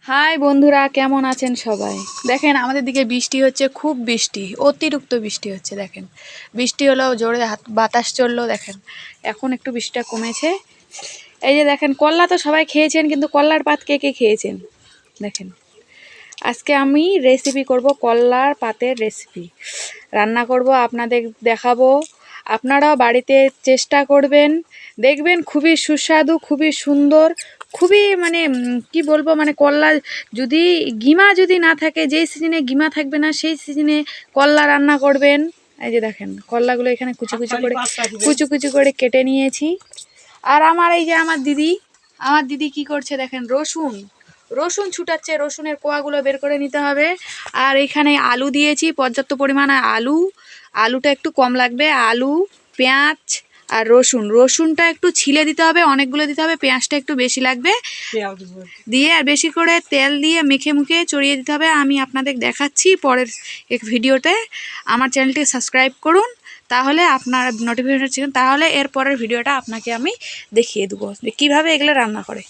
High বন্ধুরা, কেমন আছেন সবাই? দেখেন আমাদের দিকে বৃষ্টি হচ্ছে, খুব বৃষ্টি, অতিরিক্ত বৃষ্টি হচ্ছে। দেখেন বৃষ্টি হলো, জোরে বাতাস চললো। দেখেন এখন একটু বৃষ্টিটা কমেছে। এই যে দেখেন, কলা তো সবাই খেয়েছেন, কিন্তু কলার পাত কে কে খেয়েছেন? দেখেন আজকে আমি রেসিপি করব, কলার পাতের রেসিপি রান্না করব, আপনাদের দেখাবো। আপনারাও বাড়িতে চেষ্টা করবেন, দেখবেন খুবই সুস্বাদু, খুবই সুন্দর, খুবই মানে কি বলবো, মানে কলা যদি গিমা যদি না থাকে, যেই সিজনে গিমা থাকবে না সেই সিজনে কলা রান্না করবেন। এই যে দেখেন কলাগুলো এখানে কুচি কুচি করে কেটে নিয়েছি। আর আমার দিদি কি করছে দেখেন, রসুন ছুটাচ্ছে, রসুনের কোয়াগুলো বের করে নিতে হবে। আর এখানে আলু দিয়েছি, পর্যাপ্ত পরিমাণে আলুটা একটু কম লাগবে। আলু, পেঁয়াজ আর রসুনটা একটু ছিলে দিতে হবে, অনেকগুলো দিতে হবে। পেঁয়াজটা একটু বেশি লাগবে দিয়ে, আর বেশি করে তেল দিয়ে মেখে মুখে চড়িয়ে দিতে হবে। আমি আপনাদের দেখাচ্ছি পরের এক ভিডিওতে। আমার চ্যানেলটি সাবস্ক্রাইব করুন, তাহলে আপনার নোটিফিকেশন, তাহলে এর পরের ভিডিওটা আপনাকে আমি দেখিয়ে দেবো যে কীভাবে এগুলো রান্না করে।